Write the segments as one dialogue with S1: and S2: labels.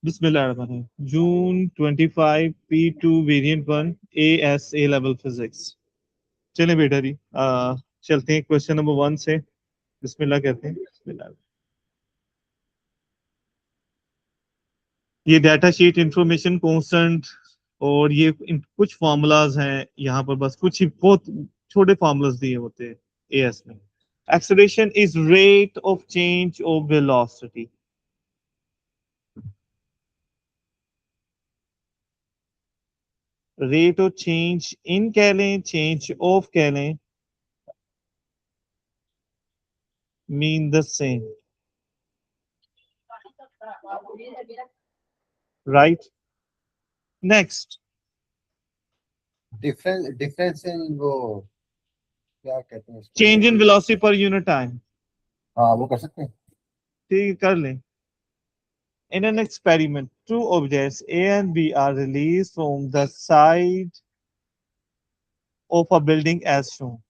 S1: बिस्मिल्लाहिर्रहमानिर्रहीम। जून 25 P2 variant 1 ASA level physics. चलें बेटा जी, चलते हैं क्वेश्चन नंबर 1 से। बिस्मिल्लाह कहते हैं। बिस्मिल्लाह। ये डाटा शीट इंफॉर्मेशन कांस्टेंट और ये कुछ फार्मूलाज हैं यहाँ पर, बस कुछ ही बहुत छोटे फार्मूलाज दिए होते हैं एएस में। Acceleration is rate of change of velocity. Rate of change in कह लें, चेंज ऑफ कह लें, mean the same, right. Next,
S2: difference difference in वो क्या कहते हैं
S1: चेंज इन
S2: उसको।
S1: वेलोसिटी पर यूनिट टाइम।
S2: हाँ वो कर सकते हैं।
S1: ठीक है, कर लें। In an experiment, two objects A and B are released from the side of a building as shown.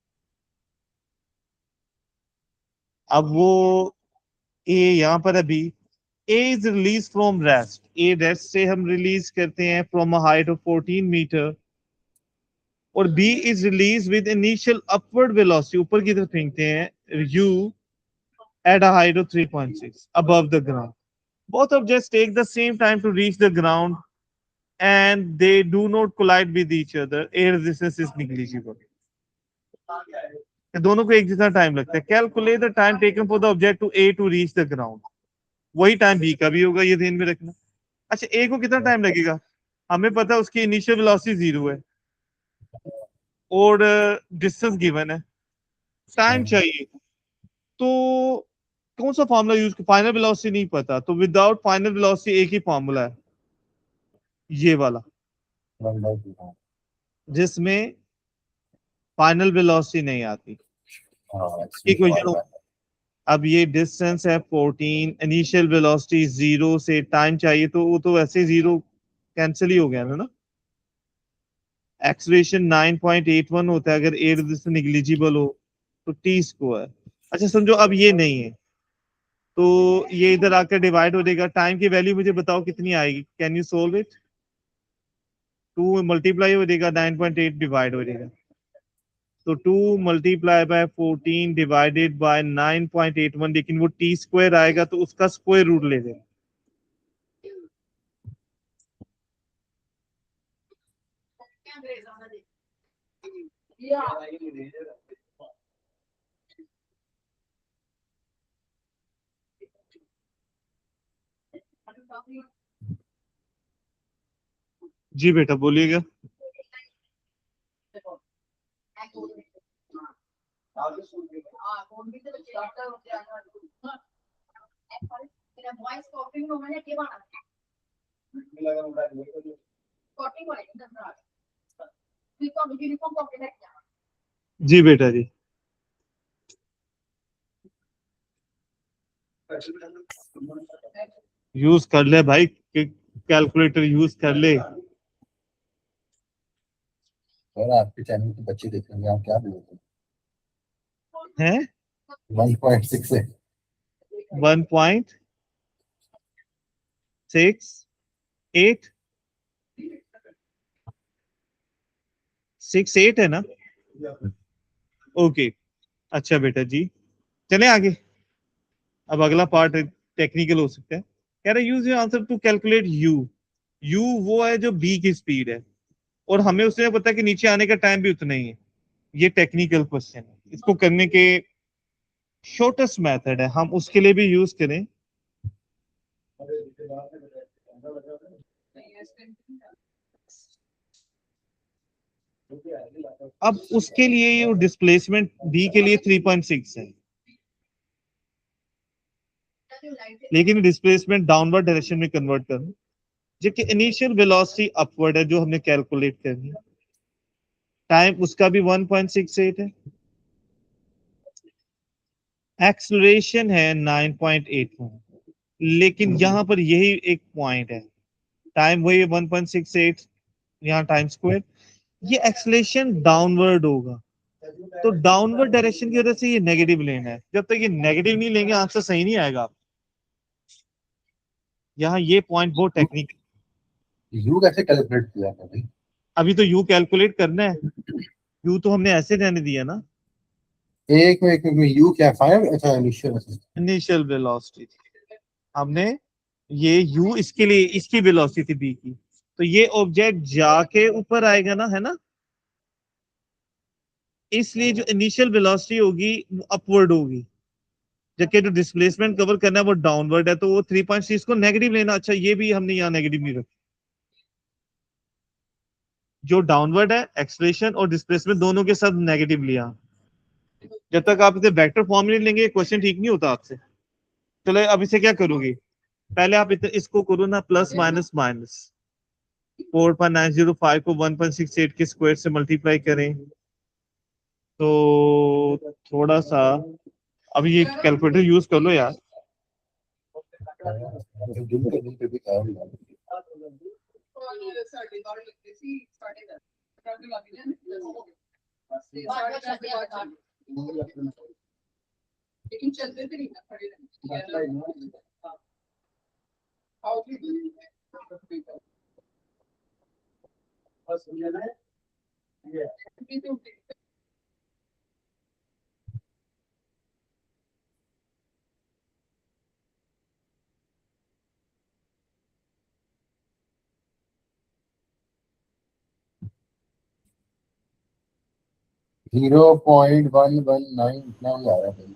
S1: अब वो A यहाँ पर अभी A is released from rest. A rest से हम रिलीज करते हैं from a height of 14 metre, और B is released with initial upward velocity, ऊपर की तरफ फेंकते हैं U at a height of 3.6 above the ground. Both objects take the same time to reach the ground and they do not collide with each other. Air resistance is negligible. दोनों को एक जैसा time लगता है। Calculate the time taken for the object to A to reach the ground. वही time B का भी होगा, ये ध्यान में रखना। अच्छा, ए को कितना टाइम लगेगा? हमें पता है उसकी इनिशियल वेलोसिटी 0 है और डिस्टेंस गिवन है, टाइम चाहिए। तो कौन सा फॉर्मूला यूज, फाइनल वेलोसिटी नहीं पता, तो विदाउट फाइनल वेलोसिटी एक ही फॉर्मूला है, ये वाला, जिसमें फाइनल वेलोसिटी नहीं आती। इक्वेशन, अब ये डिस्टेंस है 14, इनिशियल वेलोसिटी 0 से टाइम चाहिए, तो वो तो वैसे 0 कैंसिल ही हो गया ना। एक्सेलरेशन 9.81 होता है अगर ए रेजिस्टेंस निग्लिजिबल हो, तो टी स्क्वायर। अच्छा समझो अब ये नहीं है, तो ये इधर आकर डिवाइड हो जाएगा। टाइम की वैल्यू मुझे बताओ कितनी आएगी, can you solve it? 2 multiply हो जाएगा, 9.8 डिवाइड हो जाएगा, तो 2 मल्टीप्लाई बाय 14 डिवाइडेड बाय 9.81, लेकिन वो टी स्क्वायर आएगा तो उसका स्क्वायर रूट ले लें। जी बेटा बोलिएगा। जी बेटा जी, यूज कर ले भाई, कैलकुलेटर यूज कर ले।
S2: और आपके चैनल के बच्चे देखेंगे आप क्या बोलोगे।
S1: हैं
S2: 1.6 है।
S1: 1.68 68 है ना? ओके, अच्छा बेटा जी, चले आगे। अब अगला पार्ट टेक्निकल हो सकता है। कह रहा use your answer to calculate u. U वो है जो बी की स्पीड है, और हमें उसने पता है कि नीचे आने का टाइम भी उतना ही है। ये टेक्निकल क्वेश्चन है, इसको करने के शॉर्टेस्ट मेथड है, हम उसके लिए भी यूज करें। अब उसके लिए ये डिस्प्लेसमेंट बी के लिए 3.6 है, लेकिन डिस्प्लेसमेंट डाउनवर्ड डायरेक्शन में कन्वर्ट करना, जबकि इनिशियल वेलोसिटी अपवर्ड है जो हमने कैलकुलेट करनी है। टाइम उसका भी 1.68 है, एक्सेलरेशन है 9.81, लेकिन यहां पर यही एक पॉइंट है, टाइम वही 1.68, यहाँ टाइम स्क्वायर, ये एक्सेलरेशन डाउनवर्ड होगा, तो डाउनवर्ड डायरेक्शन की वजह से ये नेगेटिव लेना है। जब तक ये नेगेटिव नहीं लेंगे आंसर सही नहीं आएगा। यहाँ ये पॉइंट बहुत टेक्निकल।
S2: यू कैसे कैलकुलेट किया था भाई?
S1: अभी तो यू कैलकुलेट करना है, यू तो हमने ऐसे रहने दिया ना।
S2: एक में यू क्या फाइव? अच्छा इनिशियल
S1: इनिशियल वेलोसिटी थी हमने, ये यू इसके लिए इसकी वेलोसिटी थी बी की, तो ये ऑब्जेक्ट जाके ऊपर आएगा ना, है ना। इसलिए जो इनिशियल वेलोसिटी होगी वो अपवर्ड होगी, जबकि जो डिस्प्लेसमेंट कवर करना है वो डाउनवर्ड है, तो वो 3.6 को नेगेटिव लेना। अच्छा ये भी हमने यहाँ नेगेटिव नहीं रखा, जो डाउनवर्ड है एक्सलेशन और डिस्प्लेसमेंट दोनों के साथ नेगेटिव लिया। जब तक आप इसे वेक्टर फॉर्म में नहीं लेंगे क्वेश्चन ठीक नहीं होता आपसे। चलो अब इसे क्या करोगे, पहले आप इसको करो ना प्लस माइनस माइनस। 4.905 को 1.68 के स्क्वायर से मल्टीप्लाई करें तो थोड़ा सा, अब ये कैलकुलेटर यूज कर लो यार।
S2: जिम के दिन पे भी खाया हुआ है।
S3: लेकिन चलते थे नहीं ना, खड़े रहते।
S2: Zero point one one nine इतना ही आया भाई।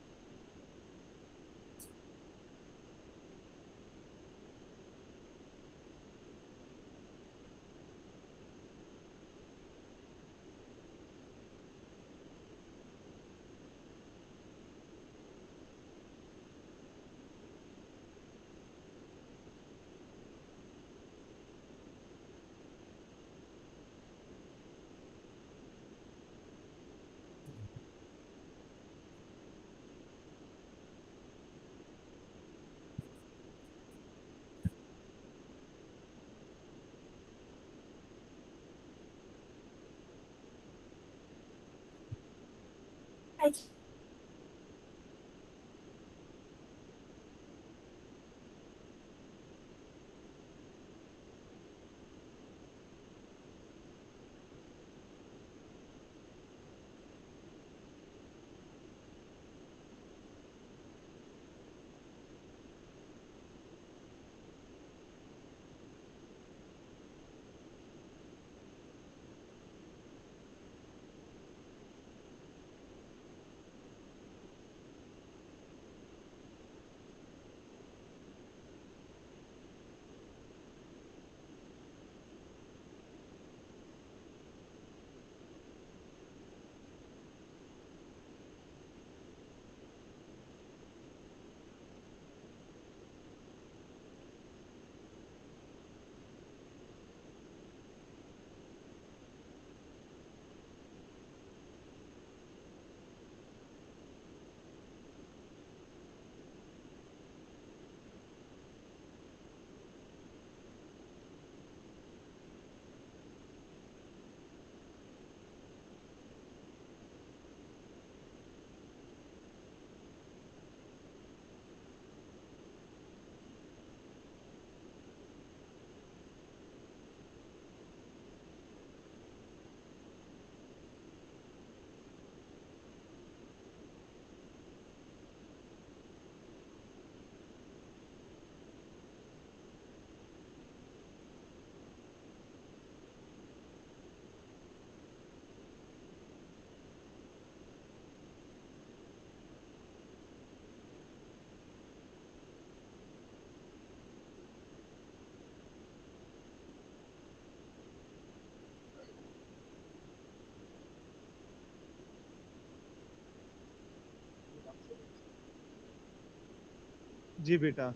S1: जी बेटा।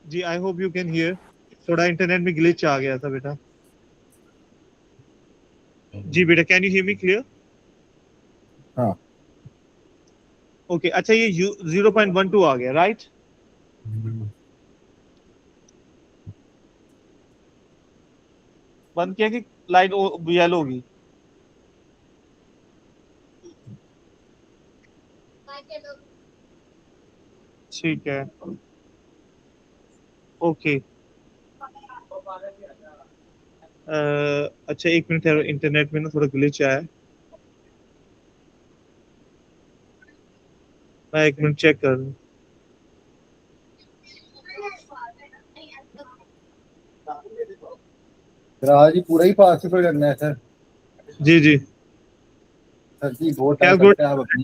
S1: जी I hope you can hear, थोड़ा इंटरनेट में ग्लिच आ गया था बेटा। जी बेटा can you hear me clear?
S2: हाँ।
S1: ओके अच्छा ये 0.12 आ गया राइट। बंद किया कि लाइट येलो होगी? ठीक है, ओके। अच्छा एक मिनट, इंटरनेट में ना थोड़ा ग्लिच आया है, मैं एक मिनट चेक कर लूँ।
S2: सर आज ही पूरा ही पार्टिसिपेट करना है सर।
S1: जी जी,
S2: सर जी बहुत टाइम
S1: कैलकुलेट।
S2: करते हैं आप अपनी।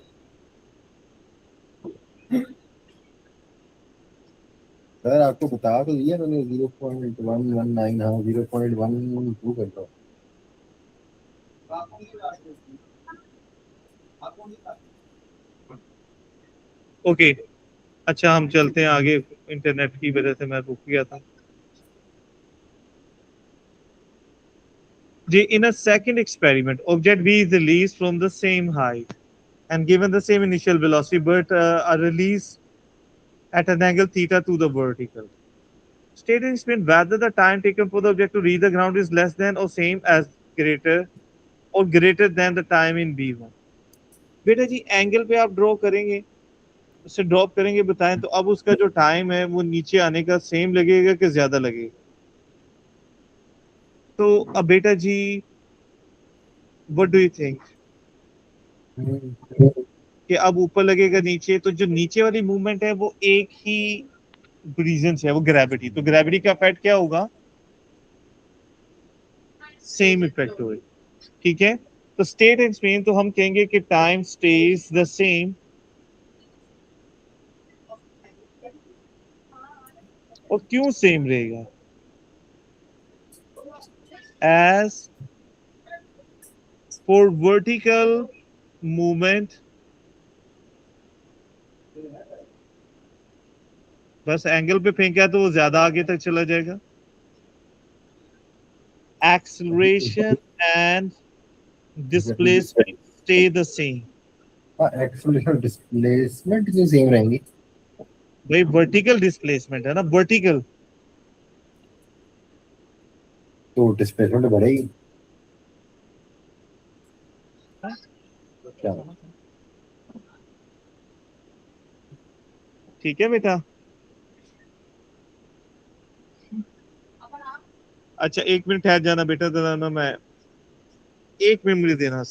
S2: सर आपको बता तो दिया मैंने 0.119, हाँ 0.12 कर दो।
S1: ओके, अच्छा हम चलते हैं आगे, इंटरनेट की वजह से मैं रुक गया था जी। In a second experiment, object V is released from the same height and given the same initial velocity, but are released at an angle theta to the vertical. State and explain whether the time taken for the object to reach the ground is less than or same as greater or greater than the time in V1. बेटा जी angle पे आप draw करेंगे, उससे drop करेंगे, बताएं तो अब उसका जो टाइम है वो नीचे आने का सेम लगेगा कि ज्यादा लगेगा? तो अब बेटा जी व्हाट डू यू थिंक कि अब ऊपर लगेगा नीचे, तो जो नीचे वाली मूवमेंट है वो एक ही रीजन से है, वो ग्रेविटी, तो ग्रेविटी का इफेक्ट क्या होगा? सेम इफेक्ट होगा, ठीक है। तो स्टेट एंड स्पेन तो हम कहेंगे कि टाइम स्टेज द सेम, और क्यों सेम रहेगा? एज फॉर वर्टिकल मूवमेंट, बस एंगल पे फेंका तो वो ज्यादा आगे तक चला जाएगा। Acceleration and displacement stay the same.
S2: हाँ एक्सेलरेशन डिस्प्लेसमेंट क्यों सेम रहेंगी?
S1: भाई वर्टिकल डिस्प्लेसमेंट है ना, वर्टिकल।
S2: तो डिस्प्लेसमेंट बढ़ेगी क्या?
S1: ठीक है बेटा। अच्छा एक मिनट ठहर जाना बेटा, जरा ना मैं एक मिनट मुझे देना।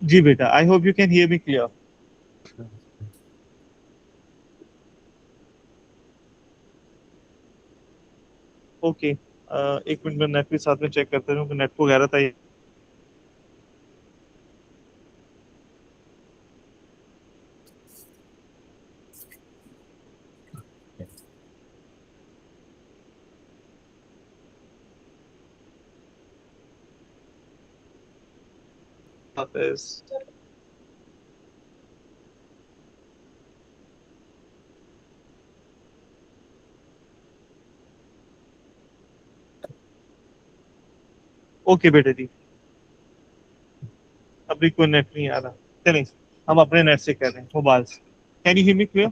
S1: जी बेटा, आई hope you can here me clear. Okay, एक मिनट मैं नेट के साथ में चेक करता हूँ, नेट को कह रहा था ये वापस। ओके बेटा जी, अभी कोई नेट नहीं आ रहा, चलिए हम अपने नेट से कर रहे हैं, मोबाइल से। Can you hear me clear?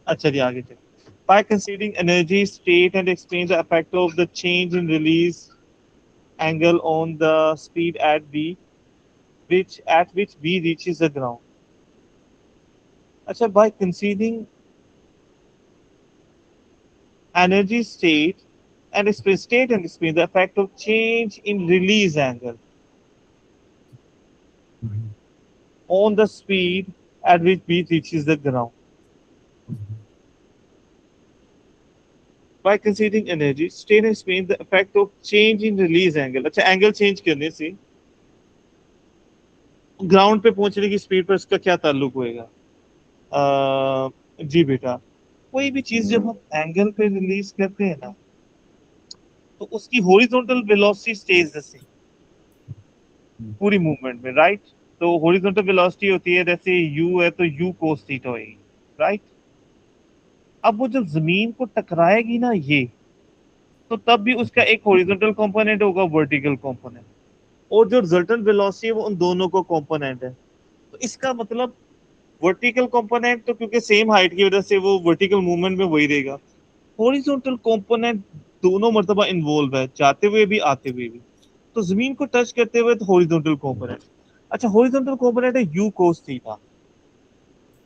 S1: अच्छा जी आगे चलिए। By considering energy state and explain the effect of the change in release angle on the speed at v, which v reaches the ground. अच्छा, by considering energy state and explain the effect of change in release angle on the speed at which v reaches the ground. by considering energy, Stein explains the effect of change in release angle. अच्छा angle change करने से ground पे पहुंचने की speed पर इसका क्या ताल्लुक होएगा? जी बेटा, कोई भी चीज जब हम एंगल पे रिलीज करते हैं ना, तो उसकी horizontal velocity stage the same पूरी मूवमेंट में, राइट? तो हॉरिजॉन्टल वेलोसिटी होती है, जैसे u है तो u cos थीटा होगी, राइट? अब वो जब जमीन को टकराएगी ना ये, तो तब भी उसका एक हॉरिजॉन्टल कंपोनेंट होगा, वर्टिकल कंपोनेंट, और जो रिजल्टेंट वेलोसिटी है वो उन दोनों को कंपोनेंट है। तो इसका मतलब वर्टिकल कंपोनेंट तो क्योंकि सेम हाइट की वजह से वो वर्टिकल मूवमेंट में वही रहेगा, हॉरिजॉन्टल कंपोनेंट दोनों मर्तबा इन्वॉल्व है, जाते हुए भी आते हुए भी। तो जमीन को टच करते हुए तो हॉरिजॉन्टल कंपोनेंट। अच्छा, हॉरिजॉन्टल कंपोनेंट है u cos थीटा।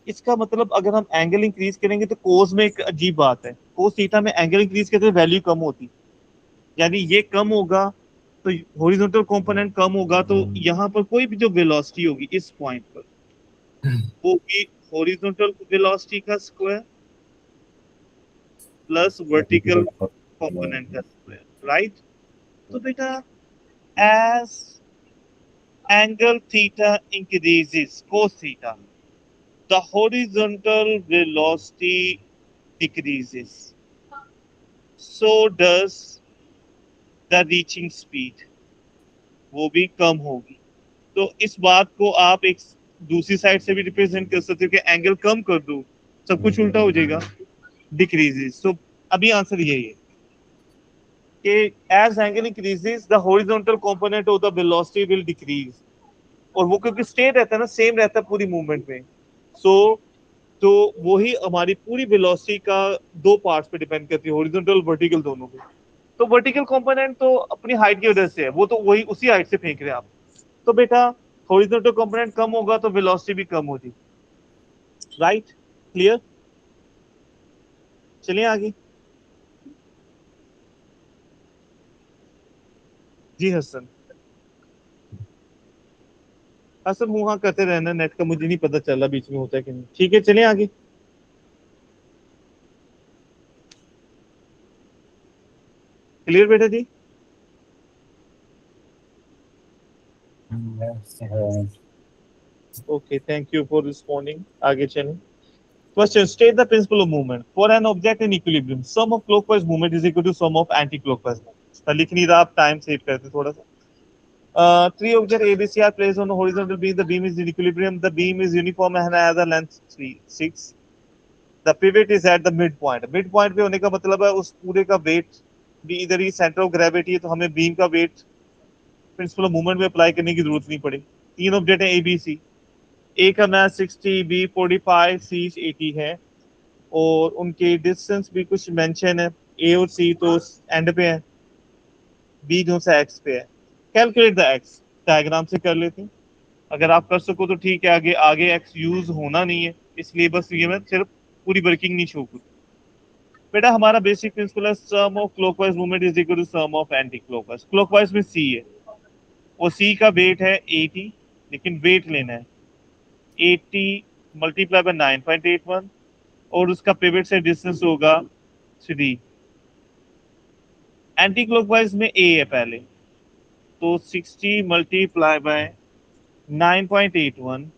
S1: इसका मतलब अगर हम एंगल इंक्रीज करेंगे तो कोस में एक अजीब बात है, कोस थीटा में एंगल इंक्रीज करते वैल्यू कम होती, यानी ये कम होगा तो हॉरिजॉन्टल कंपोनेंट कम होगा, तो यहाँ पर कोई भी जो वेलोसिटी होगी इस पॉइंट पर वो होगी हॉरिजॉन्टल वेलोसिटी का स्क्वायर प्लस वर्टिकल कंपोनेंट का स्क्वायर, राइट? तो बेटा, as angle theta increases cos theta, the horizontal velocity decreases, so does the reaching speed, वो भी कम होगी। तो इस बात को आप एक दूसरी साइड से भी रिप्रेजेंट कर सकते हो कि एंगल कम कर दो, सब कुछ उल्टा हो जाएगा, डिक्रीजेस। तो अभी आंसर यही है कि as angle increases the horizontal component of the velocity will decrease, और वो क्योंकि स्टे रहता है ना, सेम रहता है पूरी मूवमेंट में, सो तो वही हमारी पूरी वेलोसिटी का दो पार्ट्स पे डिपेंड करती है, हॉरिजॉन्टल वर्टिकल दोनों पे। तो वर्टिकल कंपोनेंट तो अपनी हाइट की वजह से है, वो तो वही उसी हाइट से फेंक रहे हैं आप। तो बेटा, हॉरिजॉन्टल कंपोनेंट कम होगा तो वेलोसिटी भी कम होगी, राइट? क्लियर? चलिए आगे। जी हसन, हसन मुहा करते रहना, नेट का मुझे नहीं पता चला बीच में होता है कि नहीं। ठीक है, चलिए आगे। क्लियर बेटा जी? Okay, thank you for responding. आगे चलें। Question: State the principle of movement for an object in equilibrium. Sum of clockwise movement is equal to sum of anti-clockwise movement. लिख नहीं रहा, आप टाइम सेव करते थोड़ा सा। Three objects A, B, C are placed on a horizontal beam. The beam is in equilibrium. The beam is uniform and has a length 6. The pivot is at the midpoint. Midpoint पे होने का मतलब है उस पूरे का weight भी इधर ही सेंटर ऑफ ग्रेविटी है, तो हमें बीम का वेट प्रिंसिपल ऑफ मूवमेंट में अप्लाई करने की जरूरत नहीं पड़ेगी। तीन ऑब्जेक्ट है ए बी सी, ए का मैथ 60, बी 45, सी 80 है, और उनके डिस्टेंस भी कुछ मेंशन है। ए और सी तो एंड पे है, बी जो सा एक्स पे है। कैलकुलेट द एक्स, डायग्राम से कर लेते हैं, अगर आप कर सको तो ठीक है। आगे आगे एक्स यूज होना नहीं है, इसलिए बस ये मैं सिर्फ पूरी वर्किंग नहीं शो करूँ। बेटा, हमारा बेसिक प्रिंसिपल है sum of clockwise movement is equal to sum of anti clockwise. Clockwise में सी है, और सी का वेट है 80, लेकिन वेट लेना है 80 मल्टीप्लाई बाय 9.81, और उसका पिवट से डिस्टेंस होगा 3। एंटी क्लॉकवाइज में ए है पहले, तो 60 मल्टीप्लाई बाय 9.81,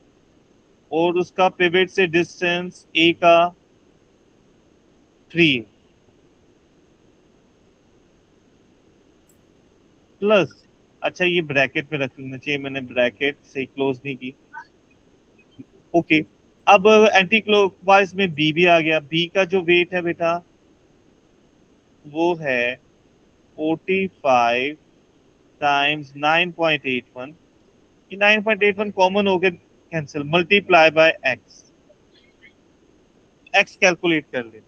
S1: और उसका पिवट से डिस्टेंस ए का 3 प्लस, अच्छा ये ब्रैकेट में रख लेना चाहिए, मैंने ब्रैकेट से क्लोज नहीं की। ओके, अब एंटी क्लॉकवाइज में बी भी आ गया। बी का जो वेट है बेटा वो है 45 टाइम्स 9.81, ये 9.81 कॉमन हो गया, cancel, multiply by x. X calculate कर ले,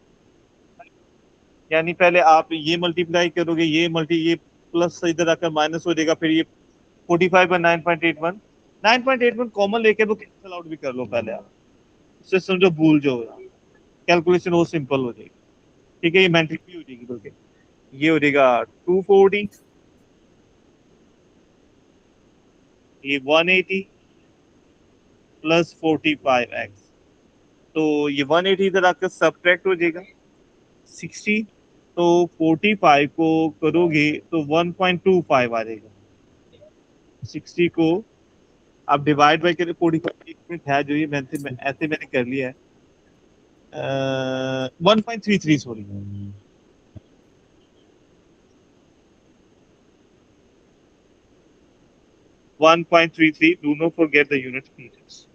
S1: यानी पहले आप ये मल्टीप्लाई करोगे, ये प्लस इधर आकर माइनस हो जाएगा, फिर ये 45 बाय 9.81, 9.81 कॉमन लेके वो कैंसिल आउट भी कर लो पहले आप, उससे समझो भूल जो कैलकुलेशन वो सिंपल हो जाएगी। ठीक है, ये मैट्रिक भी हो जाएगी, बल्कि ये हो जाएगा 240, ये 180 प्लस 45x, तो ये 180 इधर आकर सब्ट्रैक्ट हो जाएगा 60, तो 45 को करोगे तो 1.25 आ जाएगा। 60 को आप डिवाइड बाई करें 45 मिनट है जो ये ऐसे मैंने कर लिया है 1.33 sorry 1.33 do not forget the unit meters.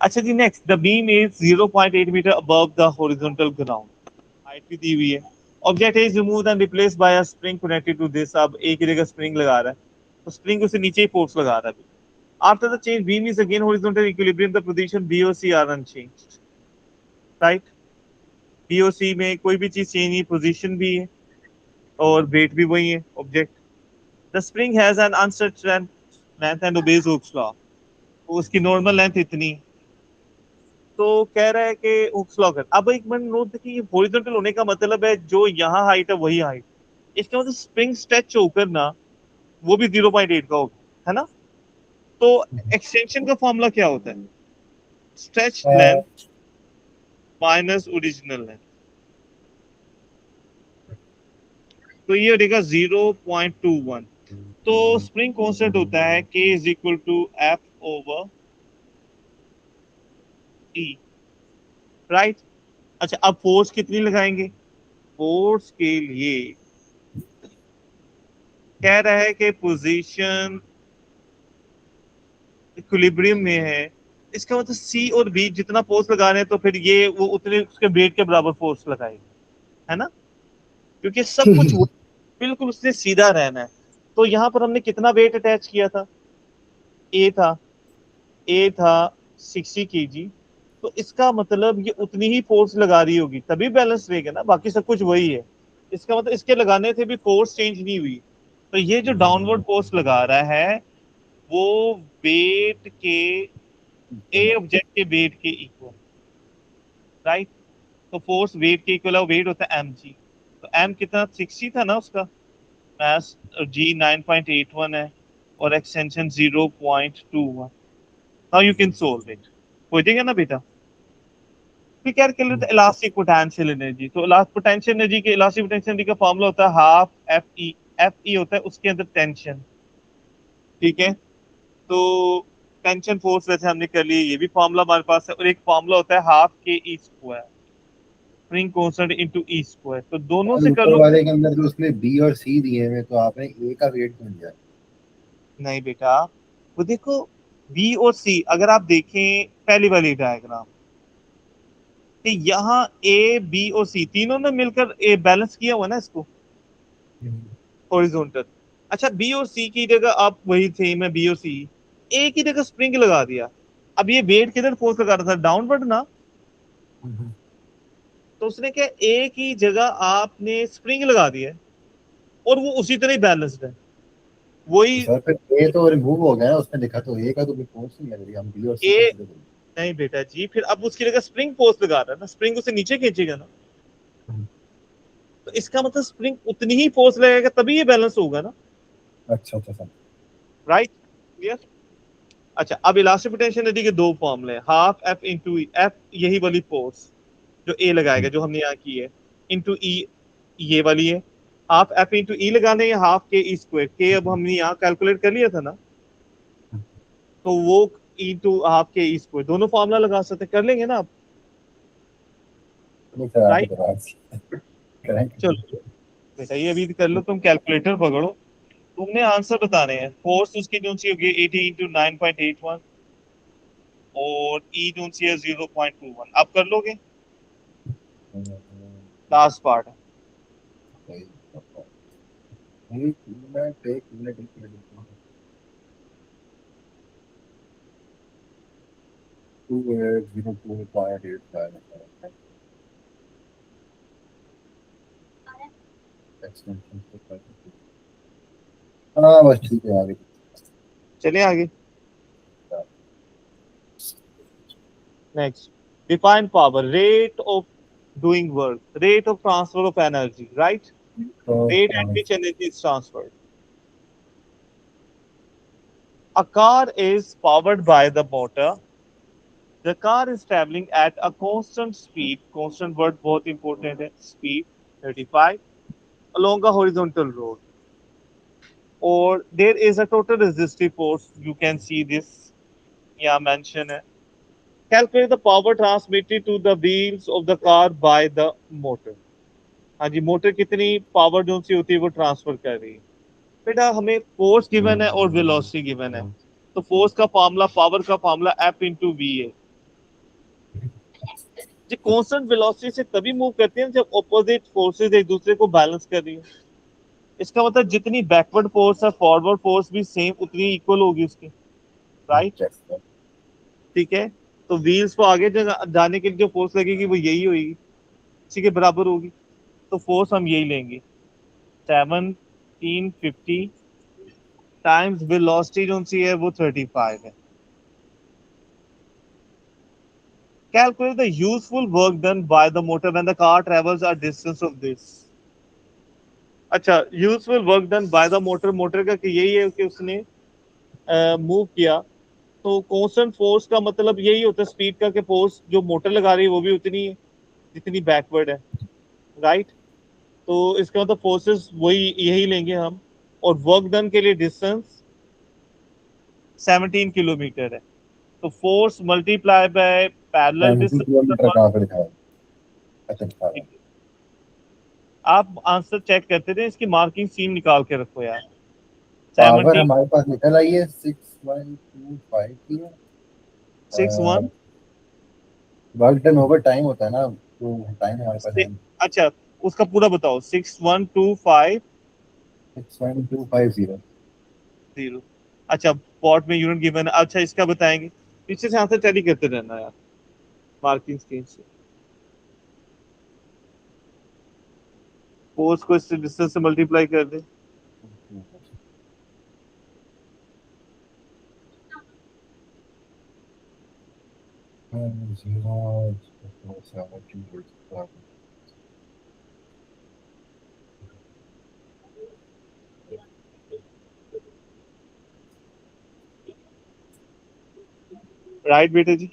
S1: अच्छा जी next the beam is 0.8 meter above the horizontal ground. Height भी दी हुई है। Object is removed and replaced by a spring connected to this. अब एक ही जगह स्प्रिंग लगा रहा है तो स्प्रिंग उसे नीचे ही फोर्स लगा रहा है। After the change, beam is again horizontal equilibrium. The position B और C are unchanged. Right? B और C में कोई भी चीज चेंज नहीं, पोजीशन भी है और वेट भी वही है object. The spring has an uncertain length and obeys Hooke's law. तो उसकी नॉर्मल लेंथ इतनी। तो कह रहा है कि हुक्स लॉ कर। अब एक मिनट नोट देखिए हॉरिजॉन्टल होने का मतलब है जो यहाँ हाइट है वही हाइट। इसका मतलब स्प्रिंग स्ट्रेच होकर ना वो भी 0.8 का होगा, है ना? तो एक्सटेंशन का फॉर्मूला क्या होता है? Stretch length minus original length. तो ये हो जाएगा 0.21। तो स्प्रिंग कांस्टेंट होता है k is equal to F over E, right? अच्छा अब फोर्स कितनी लगाएंगे? फोर्स के लिए कह रहा है कि पोजीशन इक्विलिब्रियम में है। इसका मतलब सी और बी जितना फोर्स लगा रहे हैं तो फिर ये वो उतने उसके वेट के बराबर फोर्स लगाएगा, है ना? क्योंकि सब कुछ बिल्कुल उससे सीधा रहना है। तो यहाँ पर हमने कितना वेट अटैच किया था? ए था, ए था 60 kg। तो इसका मतलब ये उतनी ही फोर्स लगा रही होगी तभी बैलेंस रहेगा ना, बाकी सब कुछ वही है। इसका मतलब इसके लगाने से भी फोर्स चेंज नहीं हुई। तो ये जो डाउनवर्ड फोर्स लगा रहा है वो वेट के ए ऑब्जेक्ट के वेट के इक्वल, राइट? तो फोर्स वेट के इक्वल है, वेट होता है mg। तो m कितना 60 था ना उसका मास, g 9.81 है और extension 0.21। Now you can solve it. हो जाएगा ना बेटा? फिर क्या कर लेते इलास्टिक पोटेंशियल एनर्जी। तो पोटेंशियल एनर्जी के इलास्टिक पोटेंशियल एनर्जी का फॉर्मूला होता है half F E. F E होता है उसके अंदर टेंशन, ठीक है? तो टेंशन फोर्स वैसे हमने कर ली, ये भी फॉर्मूला हमारे पास है। और एक फॉर्मूला होता है हाफ के E square spring constant into E square. तो दोनों
S2: और
S1: से कर
S2: ऊपर
S1: लो।
S2: वाले के अंदर जो उसमें बी और सी दिए हुए तो आपने ए का वेट बन जाए।
S1: नहीं बेटा वो देखो बी और सी अगर आप देखें पहली वाली डायग्राम कि यहाँ ए बी और सी तीनों ने मिलकर ए बैलेंस किया हुआ ना इसको हॉरिजॉन्टल। अच्छा बी और सी की जगह आप वही थे मैं बी और सी ए की जगह स्प्रिंग लगा दिया। अब ये वेट किधर फोर्स लगा रहा था? डाउनवर्ड ना। तो उसने क्या ए की जगह आपने स्प्रिंग लगा दिया है और वो उसी तरह ही बैलेंस्ड है
S2: तो
S1: वही।
S2: सर फिर ए तो रिमूव हो गया ना, उसने लिखा तो ए का तो कोई फोर्स नहीं लग रही, हम बी और सी
S1: ए
S2: कंसीडर करेंगे।
S1: नहीं बेटा जी फिर अब उसकी जगह स्प्रिंग फोर्स लगा रहा है ना, स्प्रिंग उसे नीचे खींचेगा ना। तो इसका मतलब स्प्रिंग उतनी ही फोर्स लगेगा तभी ये बैलेंस होगा ना,
S2: अच्छा अच्छा सर।
S1: राइट? क्लियर? अच्छा अब इलास्टिक पोटेंशियल एनर्जी के दो फॉर्मूले हैं, हाफ एफ इंटू एफ यही वाली फोर्स जो ए लगाएगा जो हमने यहाँ की है इंटू ई ये वाली है। हाफ एफ इंटू ई लगाने या हाफ के ई स्क्वायर के अब हमने यहाँ कैलकुलेट कर लिया था ना। तो वो इंटू हाफ के ई स्क्वायर दोनों फॉर्मूला लगा सकते कर लेंगे ना आप,
S2: नहीं सर आप
S1: राइट?
S2: करेंगे।
S1: चलो बेटा ये अभी कर लो, तुम कैलकुलेटर पकड़ो। तुमने आंसर बताने हैं। फोर्स उसकी जो सी होगी 80 इंटू 9.81 और ई जो सी है 0.21। आप कर लोगे? लास्ट पार्ट है।
S2: एक मिनट एक मिनट एक मिनट। 280.85 एक्सटेंशन से हाँ बस ठीक है आगे।
S1: चलिए आगे। Next define power rate of doing work, rate of transfer of energy, right?
S2: तो
S1: Rate at which energy is transferred. A car is powered by the motor The car is traveling at a constant speed. Constant word बहुत important है. Speed 35 along a horizontal road. Or there is a total resistive force. You can see this. Yeah, mention है. Calculate the power transmitted to the wheels of the car by the motor. हाँ जी, motor कितनी power जो सी होती है वो transfer कर रही है. बेटा हमें फोर्स गिवन है और वेलोसिटी गिवन है. तो फोर्स का फार्मूला, पावर का फार्मूला F इंटू वी है. जो कांस्टेंट वेलोसिटी से तभी मूव करते हैं जब ऑपोजिट फोर्सेस एक दूसरे को बैलेंस कर रही है. इसका मतलब जितनी बैकवर्ड फोर्स है फॉरवर्ड फोर्स भी सेम उतनी इक्वल होगी उसकी. राइट, ठीक है. तो व्हील्स को आगे जाने के लिए जो फोर्स लगेगी वो यही होगी, इसी के बराबर होगी. तो फोर्स हम यही लेंगे 1750 टाइम्स वेलोसिटी जो सी है वो 35 है. Calculate the useful work done by the motor when the car travels a distance of this. अच्छा, useful work done by the motor, motor का यही है कि उसने मूव किया. तो कांस्टेंट फोर्स का मतलब यही होता है स्पीड का, कि फोर्स जो मोटर लगा रही है वो भी उतनी है जितनी बैकवर्ड है. राइट, तो इसका मतलब फोर्सेस वही यही लेंगे हम. और वर्क डन के लिए डिस्टेंस 17 किलोमीटर है. तो force multiply by parallel
S2: kilometre कहाँ पे लिखा है? अच्छा,
S1: आप आंसर चेक करते थे, इसकी मार्किंग सीम निकाल के रखो यार.
S2: पावर हमारे पास निकल आई है 6125 की.
S1: 61
S2: वर्क डन ओवर टाइम होता है ना, तो टाइम हमारे पास है.
S1: अच्छा, उसका पूरा बताओ. 6125
S2: 61250.
S1: अच्छा, पॉट में यूनिट गिवन. अच्छा, इसका बताएंगे. पीछे से आंसर टैली करते रहना यार मार्किंग स्क्रीन से. फोर्स को इससे डिस्टेंस से मल्टीप्लाई कर दे. राइट बेटे जी,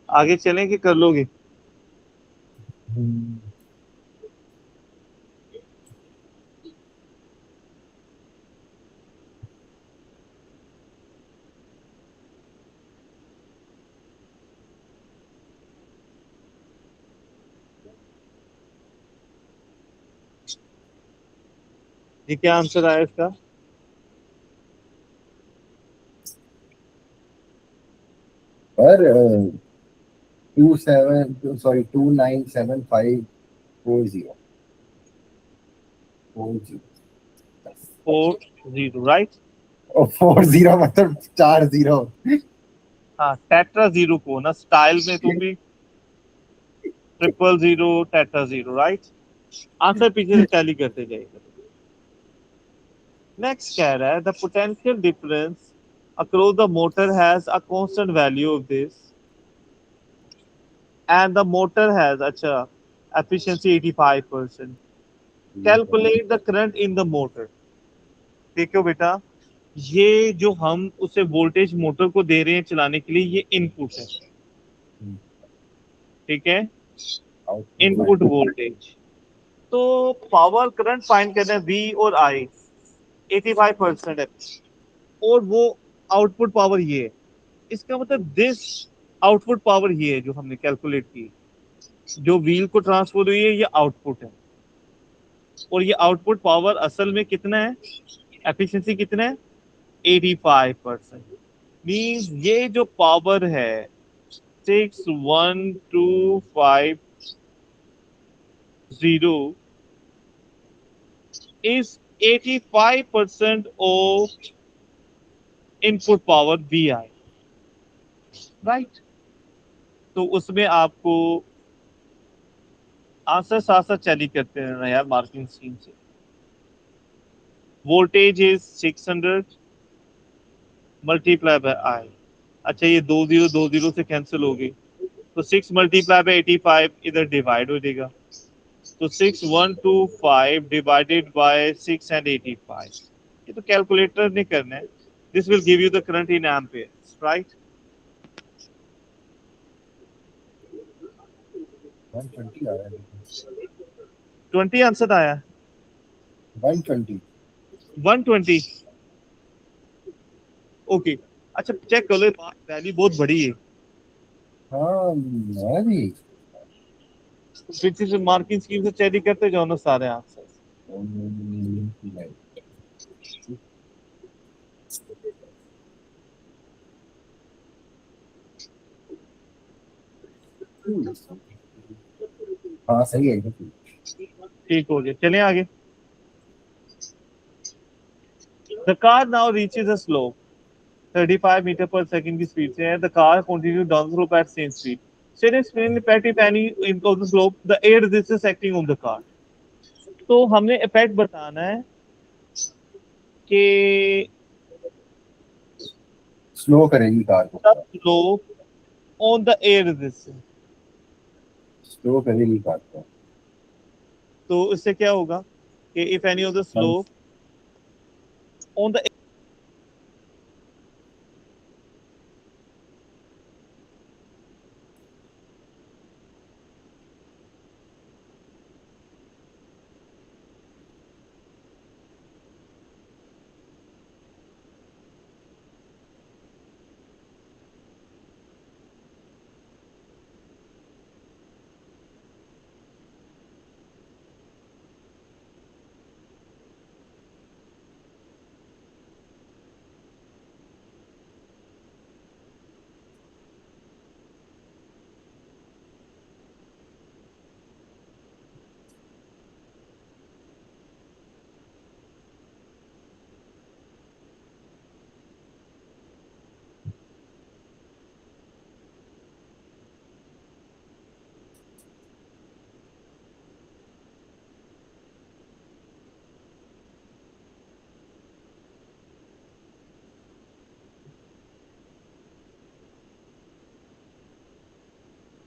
S1: आगे चलें कि कर लोगे? ये क्या आंसर आया इसका?
S2: पर 297540
S1: 40 राइट.
S2: 40 मतलब 40.
S1: हाँ, टेट्रा जीरो को ना स्टाइल में तुम भी 000 टेट्रा जीरो. राइट, आंसर पीछे से टैली करते जाइएगा. नेक्स्ट कह रहा है the potential difference across the motor has a constant value of this and the motor has, अच्छा, efficiency 85%. Calculate the current in the motor. देखो बेटा, ये जो हम उसे वोल्टेज मोटर को दे रहे हैं चलाने के लिए, ये इनपुट है. ठीक है, इनपुट वोल्टेज. तो पावर करंट फाइंड करना है V और I. 85% है और वो आउटपुट पावर ये है. इसका मतलब दिस आउटपुट पावर ये है जो हमने कैलकुलेट की, जो व्हील को ट्रांसफर हुई है, ये आउटपुट है. और ये आउटपुट पावर असल में कितना है, एफिशिएंसी कितना है, 85%. मींस ये जो पावर है 6125 is 85% of input power VI. Right, तो उसमें आपको आंसर साथ साथ चैली करते रहना यार मार्किंग स्कीम से. Voltage is 600 multiply by I. अच्छा, ये 2 0 से कैंसिल हो गई, तो 6 मल्टीप्लाई बाय 85 इधर डिवाइड हो जाएगा. तो 6125 डिवाइडेड बाय 6 एंड 85. ये तो कैलकुलेटर ने करना है. This will give you the current in amperes, right?
S2: 120 आ रहा है,
S1: 20 आंसर आया,
S2: 120।
S1: 120। ओके, अच्छा चेक कर लो, वैल्यू बहुत बड़ी है।
S2: हाँ मैं भी
S1: फिर से मार्किंग स्कीम से चेक करते जाओ ना सारे आंसर।
S2: हाँ सही है।
S1: ठीक हो गया, चलें आगे। The car now reaches a slope 35 metre per second की स्पीड से है। The car continue down slope at same speed. State explain effect if any in the slope the air resistance acting on the car. तो हमने effect बताना है कि
S2: slow करेगी car को,
S1: the slope on the air resistance.
S2: Slow करेगी car को।
S1: तो इससे क्या होगा कि if any of the slope on the.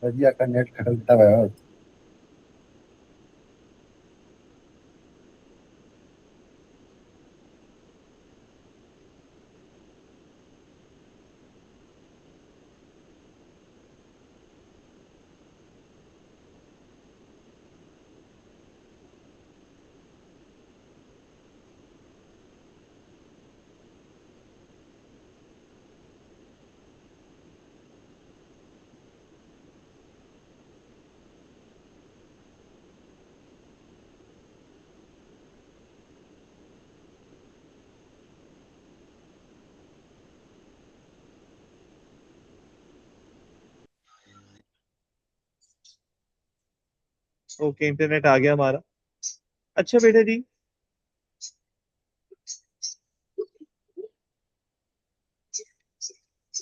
S2: जी आपका नेट खत्म है।
S1: ओके, इंटरनेट आ गया हमारा। अच्छा बेटा जी,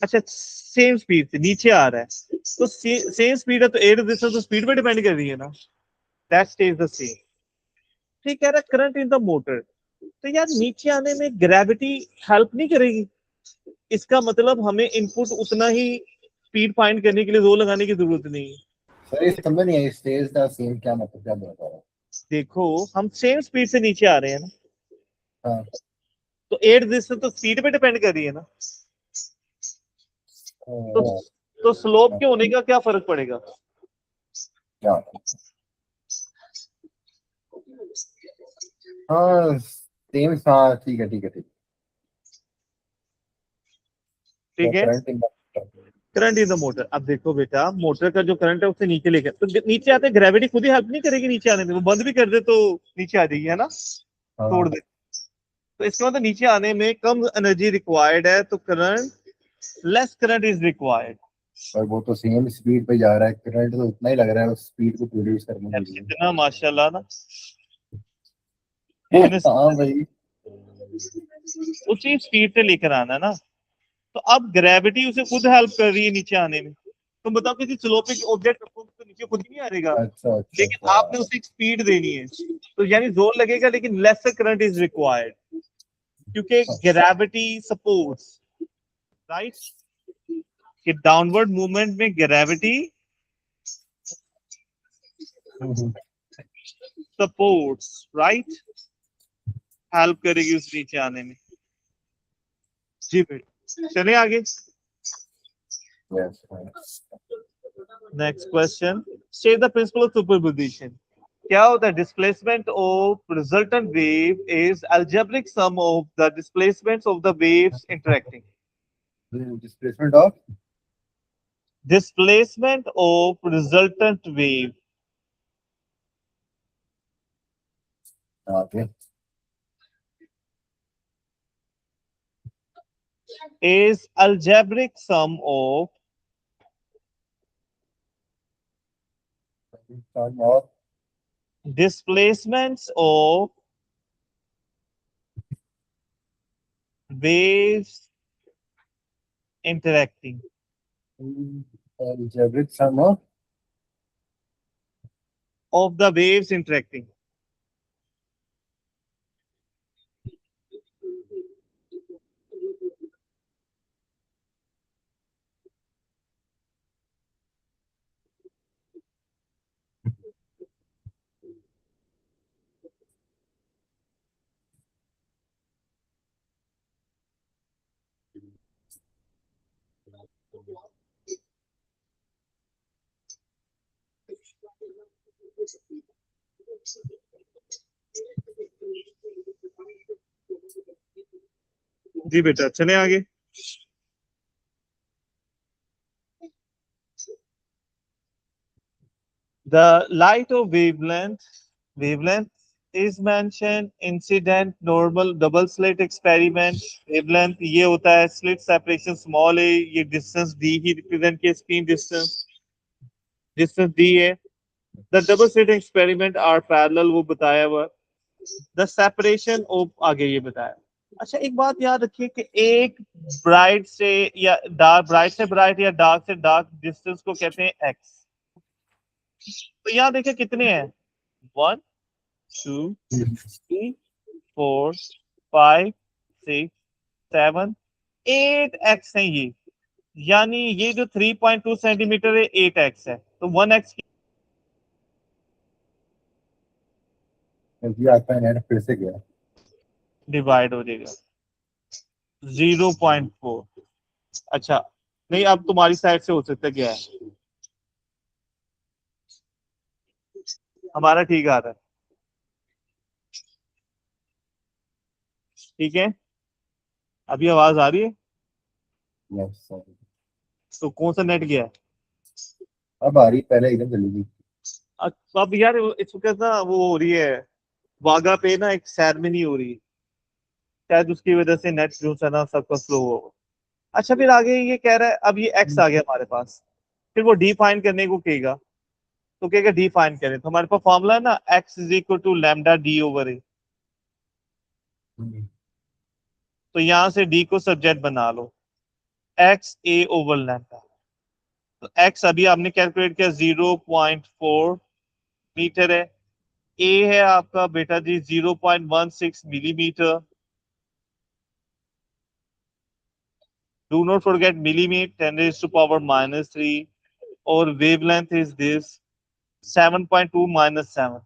S1: अच्छा सेम स्पीड से नीचे आ रहा है, तो सेम स्पीड है तो एयर रेजिस्टेंस तो स्पीड पे डिपेंड कर रही है ना, दैट स्टेज द सेम। ठीक है, करंट इन द मोटर। तो यार नीचे आने में ग्रेविटी हेल्प नहीं करेगी? इसका मतलब हमें इनपुट उतना ही स्पीड फाइंड करने के लिए जोर लगाने की जरूरत नहीं है।
S2: सर ये समझ नहीं आई, स्टेज द सेम क्या मतलब, क्या बोल रहा है?
S1: देखो, हम सेम स्पीड से नीचे आ रहे हैं ना,
S2: हाँ
S1: तो एयर रेजिस्टेंस तो स्पीड पे डिपेंड कर रही है ना। तो
S2: हाँ,
S1: तो स्लोप के होने का क्या फर्क पड़ेगा?
S2: क्या? हाँ सेम, हाँ ठीक है ठीक है ठीक है।
S1: ठीक है,
S2: current in
S1: current in the motor. अब देखो बेटा, मोटर का जो करंट है उससे नीचे लेकर, तो नीचे आते ग्रेविटी खुद ही हेल्प नहीं करेगी नीचे आने में, वो बंद भी कर दे तो नीचे आ जाएगी, है ना, तोड़
S2: हाँ,
S1: दे। तो इसके मतलब नीचे आने में कम एनर्जी रिक्वायर्ड है, तो current less current is required.
S2: पर वो तो सेम स्पीड पे जा रहा है, करंट तो उतना ही लग रहा है उस स्पीड को प्रोड्यूस करने के लिए।
S1: इतना माशाल्लाह ना, इतने
S2: हाँ भाई।
S1: उसी स्पीड से लेकर आना है ना। तो अब ग्रेविटी उसे खुद हेल्प कर रही है नीचे आने में। तुम बताओ, किसी स्लोपिंग ऑब्जेक्ट रखो तो नीचे खुद ही नहीं आएगा,
S2: अच्छा अच्छा
S1: लेकिन
S2: अच्छा।
S1: आपने उसे एक स्पीड देनी है, तो यानी जोर लगेगा लेकिन लेस करंट इज रिक्वायर्ड, क्योंकि ग्रेविटी सपोर्ट्स, राइट, कि डाउनवर्ड मूवमेंट में ग्रेविटी
S2: हम्म,
S1: सपोर्ट्स, राइट, हेल्प करेगी उस नीचे आने में। जी बेटा चले आगे।
S2: Yes.
S1: Next question, state the principle of superposition. क्या होता है? Displacement of resultant wave is algebraic sum of the displacements of the waves interacting.
S2: Displacement of
S1: Displacement of resultant wave
S2: okay.
S1: is algebraic sum of
S2: Sum of
S1: displacements of waves interacting.
S2: algebraic sum of
S1: Of the waves interacting. जी बेटा चले आगे। The light of wavelength is mentioned incident normal double slit experiment। wavelength ये होता है slit separation small a, ये distance d ही represent किया screen distance d है। The double slit experiment are parallel वो बताया हुआ। The separation of आगे ये बताया। अच्छा एक बात याद रखिए कि एक ब्राइट से या डार्क, ब्राइट से ब्राइट या डार्क से डार्क डिस्टेंस को कहते हैं x। तो यहाँ देखिए कितने हैं, 1 2 3 4 5 6 7 8x है ये। यानी ये जो 3.2 सेंटीमीटर है 8x है, तो 1x
S2: ये आपका नेट फिर से गया।
S1: डिवाइड हो जाएगा 0.4। अच्छा नहीं, अब तुम्हारी साइड से हो सकता है क्या है, हमारा ठीक आ रहा है। ठीक है, अभी आवाज आ रही है?
S2: Yes,
S1: तो कौन सा नेट गया है?
S2: अब आ रही, पहले एकदम चली गई।
S1: अब यार इस वक्त ना वो हो रही है, वागा पे ना एक सेरेमनी हो रही है, शायद उसकी वजह से नेट जो है ना सबका स्लो हो। अच्छा फिर आगे ये कह रहा है, अब ये एक्स आ गया हमारे पास, फिर वो डिफाइन करने को कहेगा, तो कहेगा डिफाइन करें। तो हमारे पास फॉर्मूला है ना, x is equal to lambda d over a. तो यहां से डी को सब्जेक्ट बना लो, एक्स ए ओवर लैम्डा। तो एक्स अभी आपने कैलकुलेट किया 0.4 मीटर है, ए है आपका बेटा जी 0.16 millimetre. Do not forget millimetre 10 raised to power -3, और wavelength is this 7.2 -7।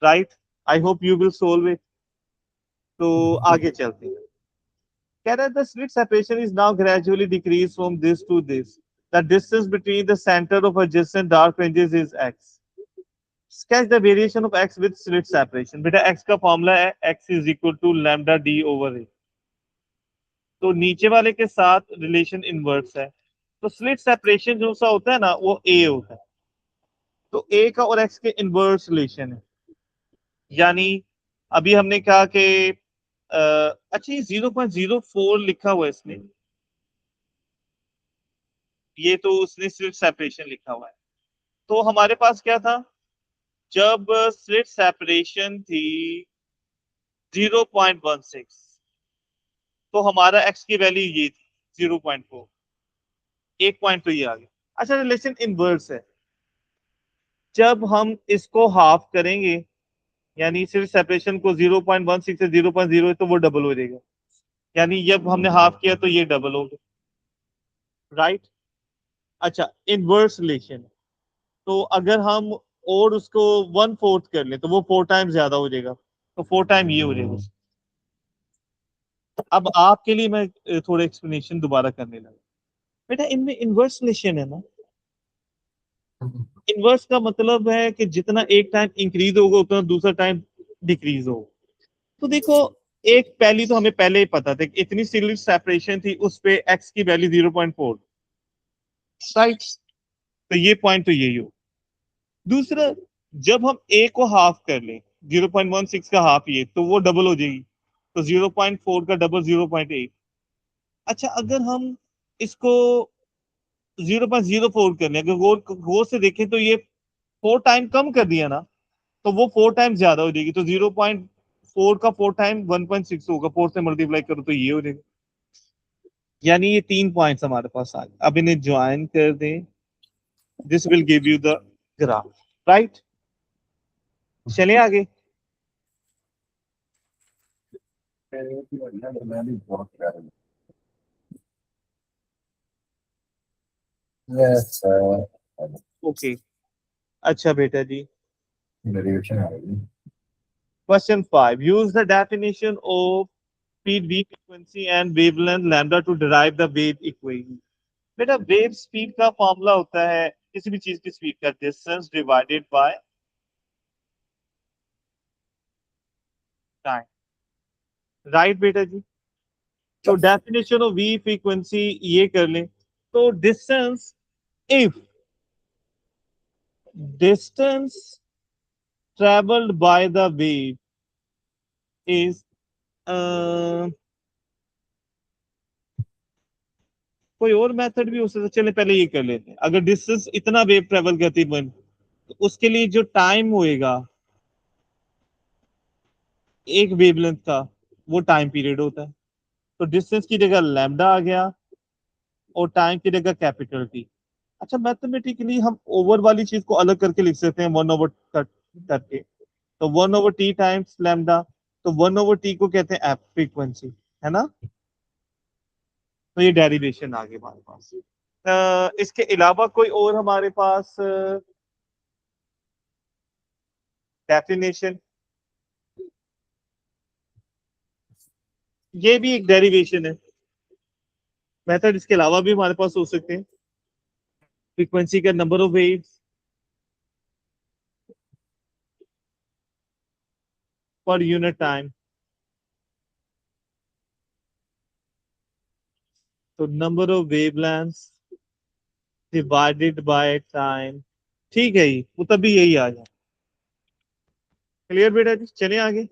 S1: Right, I hope you will solve it. तो आगे चलते हैं। कह रहा है the slit separation is now gradually decrease from this to this, the distance between the centre of adjacent dark fringes is x। Sketch the variation of x with slit separation. बेटा x का formula है x is equal to lambda d over a. तो नीचे वाले के साथ relation inverse है, तो स्लिट सेपरेशन जो सा होता है ना वो a होता है। तो a का और x के इनवर्स रिलेशन है। यानी अभी हमने कहा कि अच्छा 0.04 लिखा हुआ है इसमें, ये तो उसने सिर्फ सेपरेशन लिखा हुआ है। तो हमारे पास क्या था, जब स्लिट सेपरेशन थी 0.16, तो हमारा x की वैल्यू ये थी 0.4, एक पॉइंट तो ये आ गया। अच्छा रिलेशन इनवर्स है, जब हम इसको हाफ करेंगे, यानी सिर्फ सेपरेशन को 0.16 से 0.0, तो वो डबल हो जाएगा। यानी जब हमने हाफ किया तो ये डबल हो गया। राइट। अच्छा इनवर्स रिलेशन, तो अगर हम और उसको 1/4 कर लें तो वो 4 टाइम्स ज्यादा हो जाएगा। तो 4 टाइम ये हो जाएगा। अब आपके लिए मैं थोड़ा एक्सप्लेनेशन दोबारा करने लगा। बेटा इनमें इनवर्स रिलेशन है ना। इनवर्स का मतलब है कि जितना एक टाइम इंक्रीज होगा उतना दूसरा टाइम डिक्रीज होगा। तो देखो, एक पहली तो हमें पहले ही पता था कि इतनी सिग्निफिकेंट सेपरेशन थी, उस पे एक्स की वैल्यू 0.4, राइट। तो ये पॉइंट तो यही हो। दूसरा, जब हम ए को हाफ कर लें, 0.16 का हाफ ये, तो वो डबल हो जाएगी। तो 0.4 का डबल 0.8। अच्छा, अगर हम इसको 0.04 कर लें, अगर गौर गौर से देखें तो ये 4 टाइम कम कर दिया ना, तो वो 4 टाइम ज्यादा हो जाएगी। तो 0.4 का 4 टाइम 1.6 होगा, 4 से मल्टीप्लाई करो तो ये हो जाएगा। यानी ये 3 पॉइंट्स हमारे पास आ गए। अब इन्हें ज्वाइन कर दें, this will give you the graph, right. चलिए आगे।
S2: मैं भी बहुत प्यारा हूँ। Yes,
S1: ओके, अच्छा बेटा जी,
S2: derivation आ रही है।
S1: Question 5, use the definition of speed v frequency and wavelength lambda two derive the wave equation. बेटा वेव स्पीड का फॉर्मूला होता है किसी भी चीज की स्पीड का distance divided by time, right बेटा जी। तो डेफिनेशन ऑफ वी फ्रीक्वेंसी ये कर लें, तो distance, if distance travelled by the wave is, कोई और मेथड भी हो सकता है, चले पहले ये कर लेते हैं। अगर डिस्टेंस इतना वेव ट्रेवल करती है तो उसके लिए जो टाइम होएगा एक वेवलेंथ का, वो टाइम पीरियड होता है। तो डिस्टेंस की जगह लैम्डा आ गया और टाइम की जगह कैपिटल टी। अच्छा, मैथमेटिकली हम ओवर वाली चीज को अलग करके लिख सकते हैं, 1 ओवर कट करके। तो 1 ओवर टी टाइम्स लैम्डा, तो 1 ओवर टी को कहते हैं एफ फ्रीक्वेंसी, है ना। तो ये डेरिवेशन आ गई हमारे पास। इसके अलावा कोई और हमारे पास डेफिनेशन, ये भी एक डेरिवेशन है। मेथड इसके अलावा भी हमारे पास हो सकते हैं। फ्रीक्वेंसी का number of waves per unit time, तो number of wavelengths divided by time. ठीक है, ये वो तभी यही आ जाए। क्लियर बेटा जी, चलिए आगे।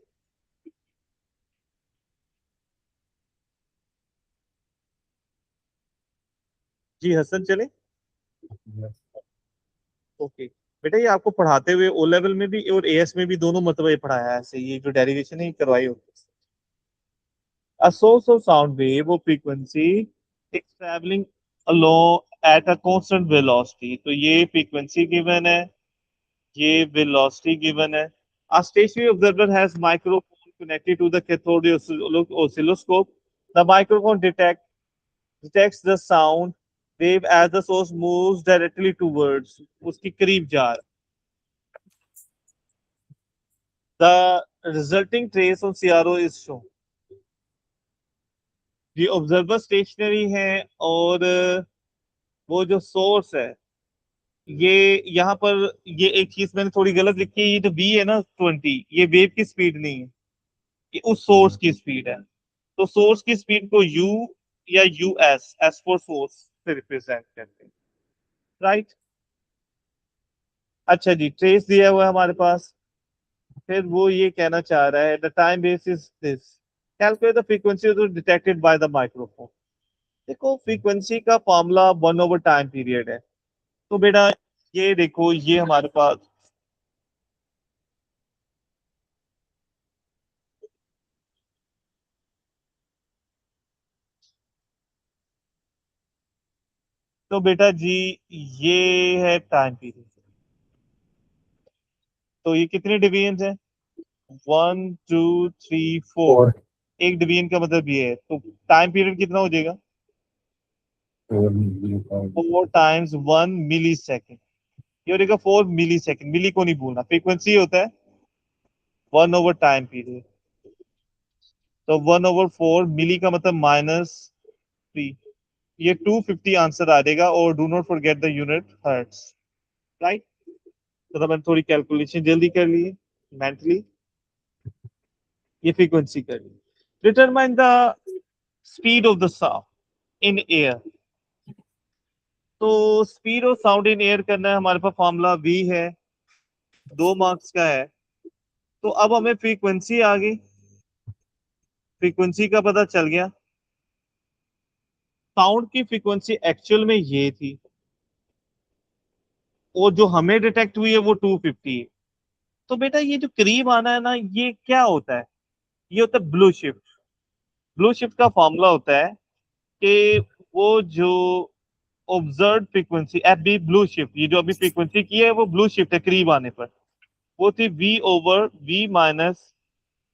S1: जी हसन, चले। ओके बेटा, ये आपको पढ़ाते हुए ओ लेवल में भी और एएस में भी दोनों मतलब ये पढ़ाया है ऐसे, ये जो डेरिवेशन है ये करवाई होती है। A source of sound wave or frequency is traveling along at a constant velocity. तो ये frequency given है, ये velocity given है. A stationary observer has microphone connected to the cathode oscilloscope. The microphone detects the sound wave as the source moves directly towards, उसकी करीब जा रहा. The resulting trace on CRO is shown. ये observer stationery है और वो जो source है, ये यहाँ पर, ये एक चीज मैंने थोड़ी गलत लिखी है, ये जो बी है ना 20, ये वेव की स्पीड नहीं है, ये उस सोर्स की स्पीड है। तो सोर्स की स्पीड को यू या यू एस फॉर सोर्स से रिप्रेजेंट करते हैं, राइट। अच्छा जी, ट्रेस दिया हुआ है हमारे पास। फिर वो ये कहना चाह रहा है the time base is this, calculate the frequency detected by the microphone. देखो फ्रीक्वेंसी का फॉर्मूला 1 ओवर टाइम पीरियड है। तो बेटा ये देखो, ये हमारे पास, तो बेटा जी ये है टाइम पीरियड। तो ये कितने डिवीजन है, 1 2 3 4।
S2: और
S1: एक डिवीजन का मतलब ये है, तो टाइम पीरियड कितना हो जाएगा, 4 टाइम्स 1 मिली सेकेंड। ये हो जाएगा 4 मिली सेकेंड। मिली को नहीं भूलना, फ्रीक्वेंसी होता है 1 ओवर टाइम पीरियड, तो 1/4 मिली का मतलब -3, ये 250 आंसर आ जाएगा। और do not forget the unit hertz, right. तो मैंने थोड़ी कैलकुलेशन जल्दी कर ली मेंटली, ये फ्रीक्वेंसी कर ली। Determine the speed of the sound in air, तो speed of sound in air करना है, हमारे पास फॉर्मूला v है, 2 मार्क्स का है। तो अब हमें फ्रीक्वेंसी आ गई, फ्रीक्वेंसी का पता चल गया। साउंड की फ्रीक्वेंसी एक्चुअल में ये थी, और जो हमें डिटेक्ट हुई है वो 250 है। तो बेटा ये जो करीब आना है ना, ये क्या होता है? ये होता है ब्लू शिफ्ट। ब्लू शिफ्ट का फॉर्मूला होता है कि वो जो observe frequency F B blue shift, ये जो अभी फ्रीक्वेंसी की है वो ब्लू शिफ्ट है करीब आने पर, वो थी v/v minus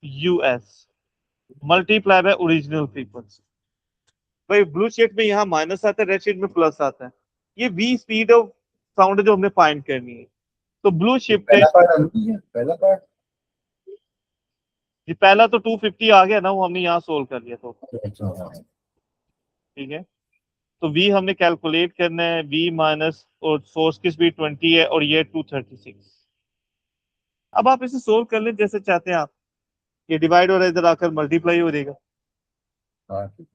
S1: US multiply by original frequency. भाई ब्लू शिफ्ट में यहाँ माइनस आता है, रेड शिफ्ट में प्लस आता है। ये v स्पीड ऑफ साउंड जो हमने फाइंड करनी है। तो ब्लू
S2: ये
S1: शिफ्ट है,
S2: पहला पार्ट आंसर है, पहला पार्ट।
S1: ये पहला तो 250 आ गया ना, वो हमने यहाँ सोल्व कर लिया। तो
S2: अच्छा हाँ।
S1: ठीक है, तो v हमने कैलकुलेट करना है, v माइनस, और सोर्स की स्पीड 20 है और ये 236। अब आप इसे सोल्व कर लें जैसे चाहते हैं आप, ये डिवाइड हो रहा है, इधर आकर मल्टीप्लाई हो जाएगा।
S2: हाँ ठीक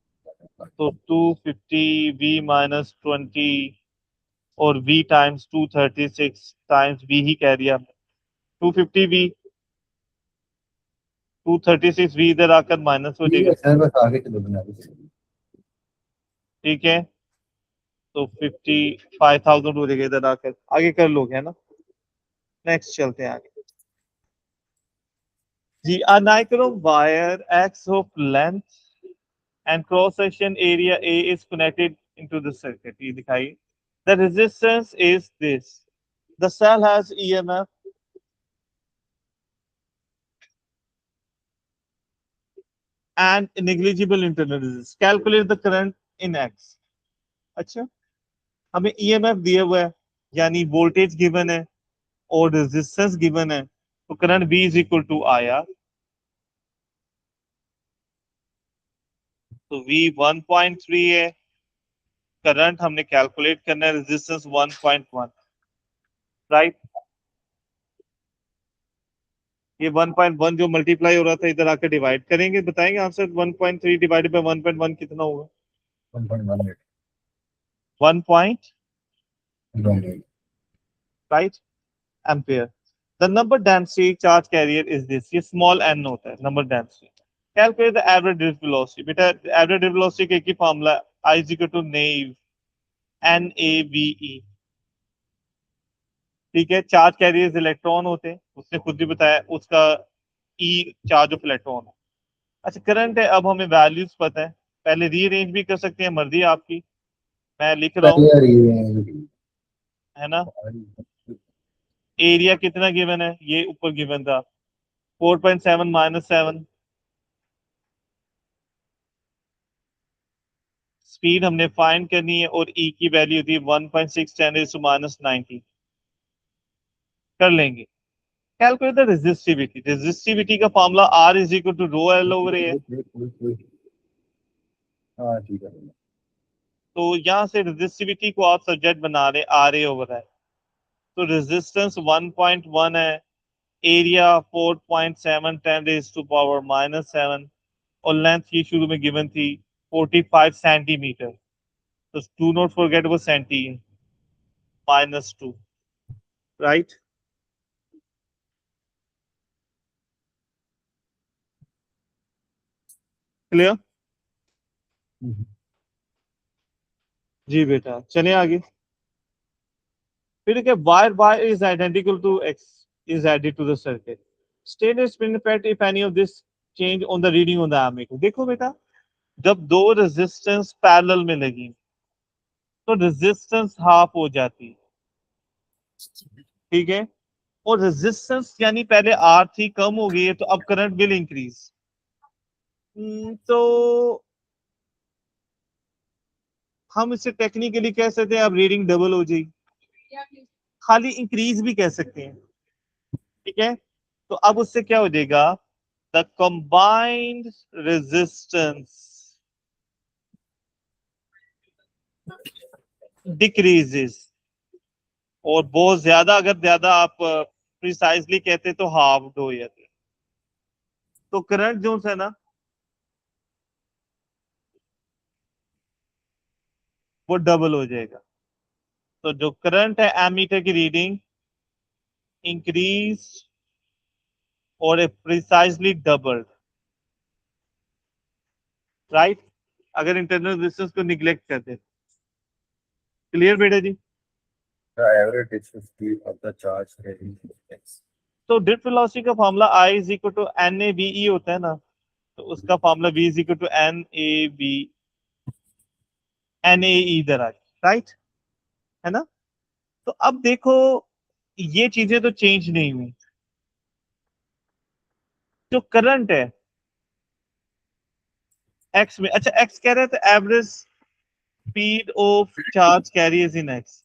S1: तो 250 v माइनस 20 और v टाइम्स 236 टाइम्स v ही कह दिया, 250 v 236 v इधर आकर माइनस हो
S2: ठीक
S1: जाएगा।
S2: है सर, बस आगे चलो बना के चलो।
S1: ठीक है, तो 55,000 हो जाएगा इधर आकर, आगे कर लोगे है ना। नेक्स्ट चलते हैं आगे जी। A nichrome wire x of length and cross section area A is connected into the circuit, ये दिखाइए। The resistance is this, the cell has EMF and negligible internal resistance, calculate the current in x। अच्छा, हमें EMF दिया हुआ है, यानी voltage given है और रेजिस्टेंस गिवन है, तो current V is equal to IR। तो V 1.3 है, करंट हमने कैलकुलेट करना है, रेजिस्टेंस 1.1, राइट। ये 1.1 जो मल्टीप्लाई हो रहा था इधर आकर डिवाइड करेंगे, बताएंगे आंसर। 1.3 डिवाइडेड बाय 1.1 कितना होगा?
S2: 1.1
S1: 1 point,
S2: kilometre.
S1: Right, ampere. The number density charge carrier is this, ये स्मॉल n होता है number density. Calculate the average drift velocity, बेटा एवरेज ड्रिफ्ट वेलोसिटी का एक ही formula, I is equal to nave NAVE। ठीक है, चार्ज कैरियर्स इलेक्ट्रॉन होते हैं, उसने खुद भी बताया, उसका ई चार्ज ऑफ इलेक्ट्रॉन है। अच्छा, करंट है, अब हमें वैल्यूज पता है, पहले रीअरेंज भी कर सकते हैं, मर्जी आपकी, मैं लिख रहा हूँ,
S2: पहले यार ये
S1: है ना। एरिया कितना गिवन है, ये ऊपर गिवन था 4.7 माइनस 7। स्पीड हमने फाइंड करनी है और ई की वैल्यू थी 1.6 10 माइनस 90, कर लेंगे। कैलकुलेट द रेजिस्टिविटी, रेजिस्टिविटी का formula R is equal to rho l over a है।
S2: हाँ ठीक है।
S1: तो यहाँ से रेजिस्टिविटी को आप सब्जेक्ट बना रहे आर ए ओवर है, तो रेजिस्टेंस 1.1 है, area 4.7 10 raise to power minus 7, और लेंथ की शुरू में गिवन थी 45 सेंटीमीटर, तो डू नॉट फॉरगेट वो सेंटी -2, राइट। क्लियर जी बेटा, चलिए आगे। फिर क्या, wire by is identical to X is added to the circuit, state spin effect if any of this change on the reading on the ammeter. देखो बेटा, जब दो रेजिस्टेंस पैरेलल में लगी तो रेजिस्टेंस हाफ हो जाती है, ठीक है। और रेजिस्टेंस यानी पहले आर थी, कम हो गई है, तो अब करंट विल इंक्रीज। तो हम इसे टेक्निकली कह सकते हैं अब रीडिंग डबल हो जाएगी, खाली इंक्रीज भी कह सकते हैं, ठीक है। तो अब उससे क्या हो जाएगा, द कंबाइंड रेजिस्टेंस डिक्रीजेस, और बहुत ज्यादा, अगर ज्यादा आप प्रिसाइजली कहते तो हाफ हो जाते। तो करंट जो है ना वो डबल हो जाएगा। तो जो करंट है एमीटर की रीडिंग इंक्रीज और प्रिसाइजली डबल्ड, राइट, अगर इंटरनल रेजिस्टेंस को निग्लेक्ट कर दे। क्लियर बेटा जी?
S2: The average density of the charge carrying X.
S1: तो ड्रिफ्ट वेलोसिटी का formula I is equal to NAVE होता है ना, तो उसका formula V is equal to NAE इधर आ, राइट है ना। तो अब देखो ये चीजें तो चेंज नहीं हुई। जो करंट है एक्स में, अच्छा एक्स कह रहे थे average speed of charge carriers in x.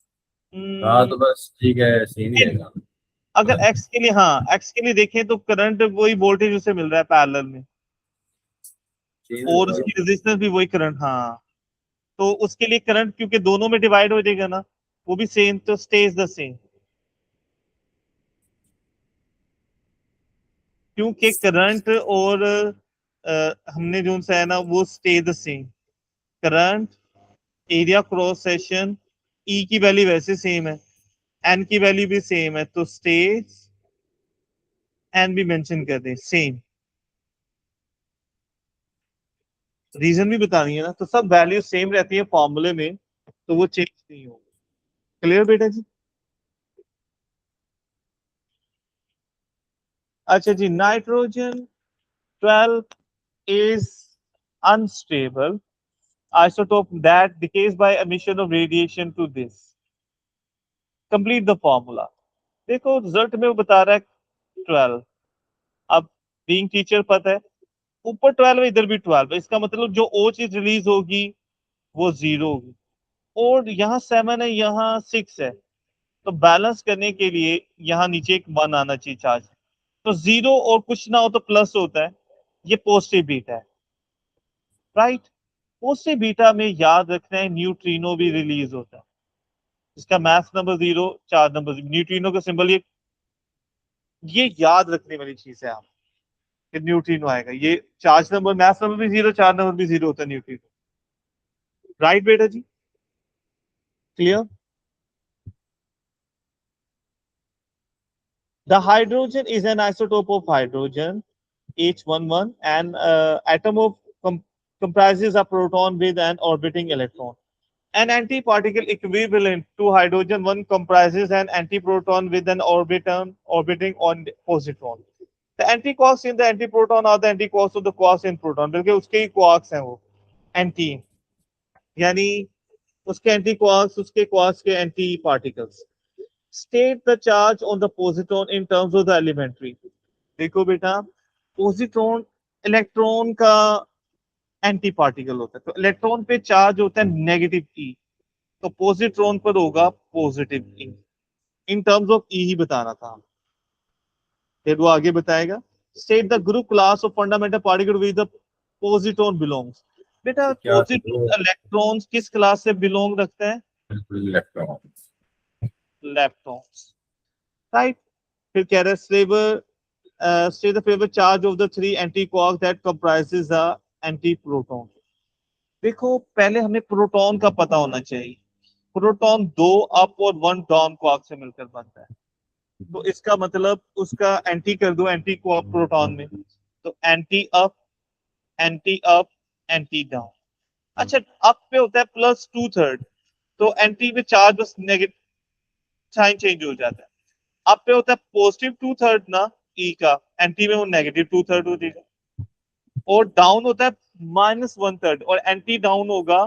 S2: हाँ तो बस ठीक है, सेम ही रहेगा।
S1: अगर एक्स के लिए, हाँ एक्स के लिए देखें तो करंट वही वोल्टेज उसे मिल रहा है पैरेलल में,
S2: सेम
S1: और
S2: होगा।
S1: उसकी रेजिस्टेंस भी वही करंट, हाँ। तो उसके लिए करंट क्योंकि दोनों में डिवाइड हो जाएगा ना, वो भी सेम, तो स्टेज द सेम, क्योंकि करंट और हमने जो सा है ना वो stay the same. Current, area cross section, e की वैल्यू वैसे सेम है, एन की वैल्यू भी सेम है, तो स्टेज एन भी मेंशन कर दें सेम। रीजन भी बतानी है ना, तो सब वैल्यू सेम रहती है फॉर्मूले में, तो वो चेंज नहीं होगा। क्लियर बेटा जी? अच्छा जी, nitrogen 12 is unstable isotope that decays by emission of radiation to this. Complete the formula. देखो रिजल्ट में वो बता रहा है 12। अब बीइंग टीचर पता है ऊपर 12 है इधर भी 12 है, इसका मतलब जो ओ चीज रिलीज होगी वो 0 होगी, और यहाँ 7 है यहाँ 6 है, तो बैलेंस करने के लिए यहाँ नीचे एक 1 आना चाहिए चार्ज। तो 0 और कुछ ना हो तो प्लस होता है, ये पॉजिटिव बीटा है, राइट। पॉजिटिव बीटा में याद रखना है न्यूट्रिनो भी रिलीज होता है, इसका mass number 0, charge number 0, neutrino का सिंबल ये याद रखने वाली चीज है आप, कि न्यूट्रिनो आएगा, ये चार्ज नंबर, मास नंबर भी 0, चार्ज नंबर भी 0 होता है न्यूट्रिनो, राइट बेटा जी? Clear? The hydrogen is an isotope of hydrogen H11, and atom of comprises a proton with an orbiting electron. An antiparticle equivalent to hydrogen 1 comprises an antiproton with an orbiting on positron. The antiquarks in the antiproton are the antiquarks of the quarks in proton, बल्कि उसके ही quarks हैं वो anti, यानी उसके antiquarks उसके quarks के anti particles. State the charge on the positron in terms of the elementary. देखो बेटा, positron इलेक्ट्रॉन का एंटी पार्टिकल होता है, तो इलेक्ट्रॉन पे चार्ज होता है नेगेटिव ई, तो पॉजिट्रॉन पर होगा positive e. In terms of e ही बताना था, फिर वो आगे बताएगा। State the group class of fundamental particle with the positron belongs. बेटा
S2: क्या
S1: पॉजिट्रॉन इलेक्ट्रॉन्स किस क्लास से बिलोंग रखता है?
S2: इलेक्ट्रॉन।
S1: Leptons, right. फिर कह रहा है state the favorite charge of the three antiquarks that comprises the antiproton. देखो पहले हमें प्रोटॉन का पता होना चाहिए, प्रोटॉन 2 अप और 1 डाउन क्वार्क से मिलकर बनता है, तो इसका मतलब उसका एंटी कर दो एंटी क्वार्क प्रोटॉन में, तो anti up, anti up, anti down. अच्छा अप पे होता है +2/3, तो एंटी में चार्ज बस नेगेटिव साइन चेंज हो जाता है। अप पे होता है +2/3 ना ई का, एंटी में वो -2/3 हो जाएगा, और डाउन होता है -1/3, और एंटी डाउन होगा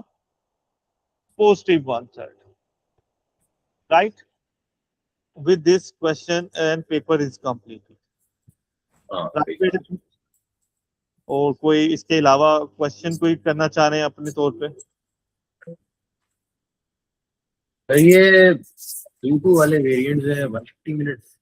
S1: +1/3, right. With this question and paper is completed.
S2: हाँ
S1: Right? और कोई इसके अलावा क्वेश्चन कोई करना चाह रहे हैं अपने तौर पे?
S2: तो ये Q2 वाले वेरिएंट्स है 150 मिनट्स।